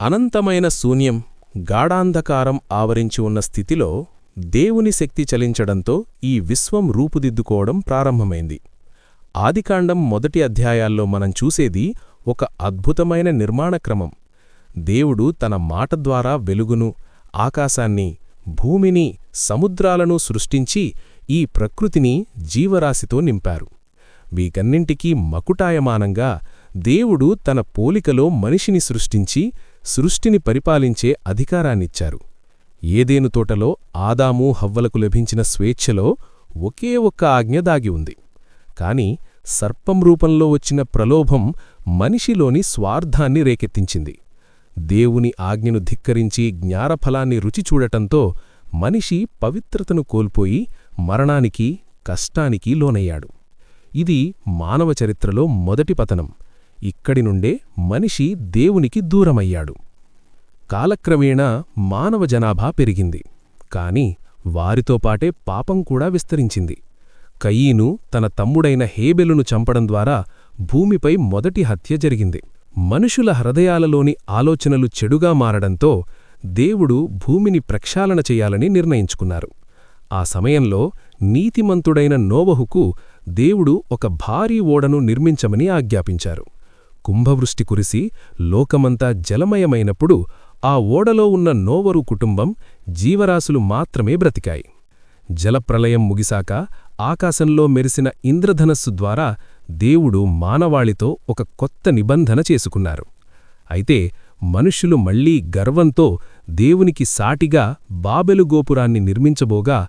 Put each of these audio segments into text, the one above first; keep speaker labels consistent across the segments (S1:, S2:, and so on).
S1: అనంతమైన శూన్యం, గాఢాంధకారం ఆవరించి ఉన్న స్థితిలో దేవుని శక్తి చలించడంతో ఈ విశ్వం రూపుదిద్దుకోవడం ప్రారంభమైంది. ఆదికాండం మొదటి అధ్యాయాల్లో మనం చూసేది ఒక అద్భుతమైన నిర్మాణక్రమం. దేవుడు తన మాట ద్వారా వెలుగును, ఆకాశాన్ని, భూమిని, సముద్రాలను సృష్టించి ఈ ప్రకృతిని జీవరాశితో నింపారు. వీకన్నింటికీ మకుటాయమానంగా దేవుడు తన పోలికలో మనిషిని సృష్టించి సృష్టిని పరిపాలించే అధికారాన్నిచ్చారు. ఏదెను తోటలో ఆదాము హవ్వలకు లభించిన స్వేచ్ఛలో ఒకే ఒక్క ఆజ్ఞ దాగి ఉంది. కాని సర్పం రూపంలో వచ్చిన ప్రలోభం మనిషిలోని స్వార్థాన్ని రేకెత్తించింది. దేవుని ఆజ్ఞను ధిక్కరించి జ్ఞానఫలాన్ని రుచిచూడటంతో మనిషి పవిత్రతను కోల్పోయి మరణానికి, కష్టానికి లోనయ్యాడు. ఇది మానవ చరిత్రలో మొదటి పతనం. ఇక్కడి నుండే మనిషి దేవునికి దూరమయ్యాడు. కాలక్రమేణా మానవ జనాభా పెరిగింది. కాని వారితో పాటే పాపం కూడా విస్తరించింది. కయీను తన తమ్ముడైన హేబెలును చంపడం ద్వారా భూమిపై మొదటి హత్య జరిగింది. మనుషుల హృదయాలలోని ఆలోచనలు చెడుగా మారడంతో దేవుడు భూమిని ప్రక్షాళన చెయ్యాలని నిర్ణయించుకున్నారు. ఆ సమయంలో నీతిమంతుడైన నోవహుకు దేవుడు ఒక భారీ ఓడను నిర్మించమని ఆజ్ఞాపించారు. కుంభవృష్టి కురిసి లోకమంతా జలమయమైనప్పుడు ఆ ఓడలో ఉన్న నోవరు కుటుంబం, జీవరాశులు మాత్రమే బ్రతికాయి. జలప్రలయం ముగిశాక ఆకాశంలో మెరిసిన ఇంద్రధనస్సు ద్వారా దేవుడు మానవాళితో ఒక కొత్త నిబంధన చేసుకున్నారు. అయితే మనుష్యులు మళ్లీ గర్వంతో దేవునికి సాటిగా బాబెలు గోపురాన్ని నిర్మించబోగా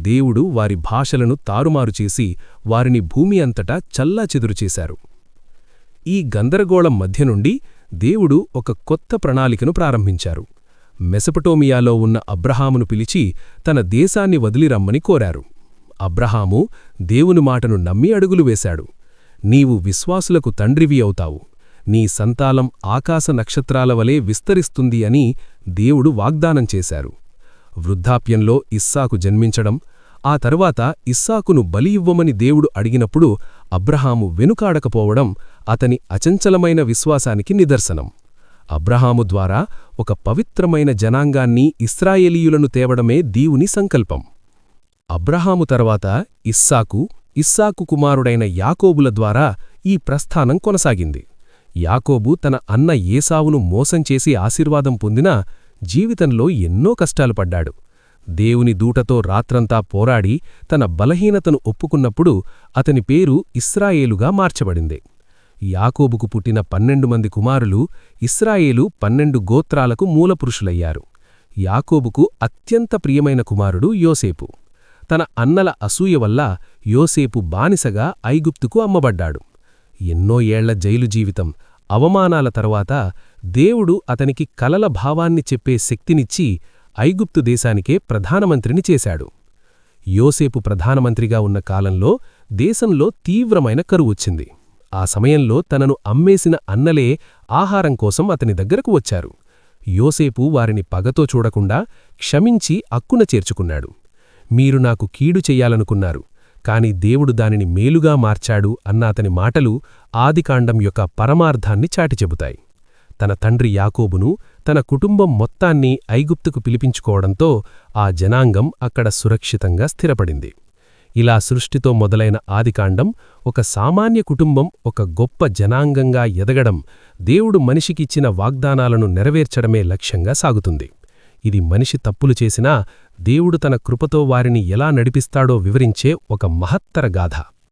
S1: దేవుడు వారి భాషలను తారుమారుచేసి వారిని భూమి అంతటా చల్లాచెదురుచేశారు. ఈ గందరగోళం మధ్య నుండి దేవుడు ఒక కొత్త ప్రణాళికను ప్రారంభించారు. మెసపటోమియాలో ఉన్న అబ్రహామును పిలిచి తన దేశాన్ని వదిలిరమ్మని కోరారు. అబ్రహాము దేవుని మాటను నమ్మి అడుగులు వేశాడు. నీవు విశ్వాసులకు తండ్రివి అవుతావు, నీ సంతానం ఆకాశ నక్షత్రాల వలె విస్తరిస్తుంది అని దేవుడు వాగ్దానం చేశారు. వృద్ధాప్యంలో ఇస్సాకు జన్మించడం, ఆ తరువాత ఇస్సాకును బలి ఇవ్వమని దేవుడు అడిగినప్పుడు అబ్రహాము వెనుకాడకపోవడం అతని అచంచలమైన విశ్వాసానికి నిదర్శనం. అబ్రహాము ద్వారా ఒక పవిత్రమైన జనాంగాన్ని, ఇశ్రాయేలీయులను తేవడమే దేవుని సంకల్పం. అబ్రహాము తర్వాత ఇస్సాకు కుమారుడైన యాకోబుల ద్వారా ఈ ప్రస్థానం కొనసాగింది. యాకోబు తన అన్న ఏసావును మోసం చేసి ఆశీర్వాదం పొందినా జీవితంలో ఎన్నో కష్టాలు పడ్డాడు. దేవుని దూటతో రాత్రంతా పోరాడి తన బలహీనతను ఒప్పుకున్నప్పుడు అతని పేరు ఇశ్రాయేలుగా మార్చబడింది. యాకోబుకు పుట్టిన 12 మంది కుమారులు ఇశ్రాయేలు 12 గోత్రాలకు మూలపురుషులయ్యారు. యాకోబుకు అత్యంత ప్రియమైన కుమారుడు యోసేపు. తన అన్నల అసూయ వల్ల యోసేపు బానిసగా ఐగుప్తుకు అమ్మబడ్డాడు. ఎన్నో ఏళ్ల జైలు జీవితం, అవమానాల తరువాత దేవుడు అతనికి కలల భావాన్ని చెప్పే శక్తినిచ్చి ఐగుప్తు దేశానికే ప్రధానమంత్రిని చేశాడు. యోసేపు ప్రధానమంత్రిగా ఉన్న కాలంలో దేశంలో తీవ్రమైన కరువొచ్చింది. ఆ సమయంలో తనను అమ్మేసిన అన్నలే ఆహారం కోసం అతని దగ్గరకు వచ్చారు. యోసేపు వారిని పగతో చూడకుండా క్షమించి అక్కున చేర్చుకున్నాడు. మీరు నాకు కీడు చెయ్యాలనుకున్నారు, కాని దేవుడు దానిని మేలుగా మార్చాడు అన్న అతని మాటలు ఆదికాండం యొక్క పరమార్థాన్ని చాటిచెబుతాయి. తన తండ్రి యాకోబును, తన కుటుంబం మొత్తాన్ని ఐగుప్తుకు పిలిపించుకోవడంతో ఆ జనాంగం అక్కడ సురక్షితంగా స్థిరపడింది. ఇలా సృష్టితో మొదలైన ఆదికాండం ఒక సామాన్య కుటుంబం ఒక గొప్ప జనాంగంగా ఎదగడం, దేవుడు మనిషికిచ్చిన వాగ్దానాలను నెరవేర్చడమే లక్ష్యంగా సాగుతుంది. ఇది మనిషి తప్పులు చేసినా దేవుడు తన కృపతో వారిని ఎలా నడిపిస్తాడో వివరించే ఒక మహత్తర గాథ.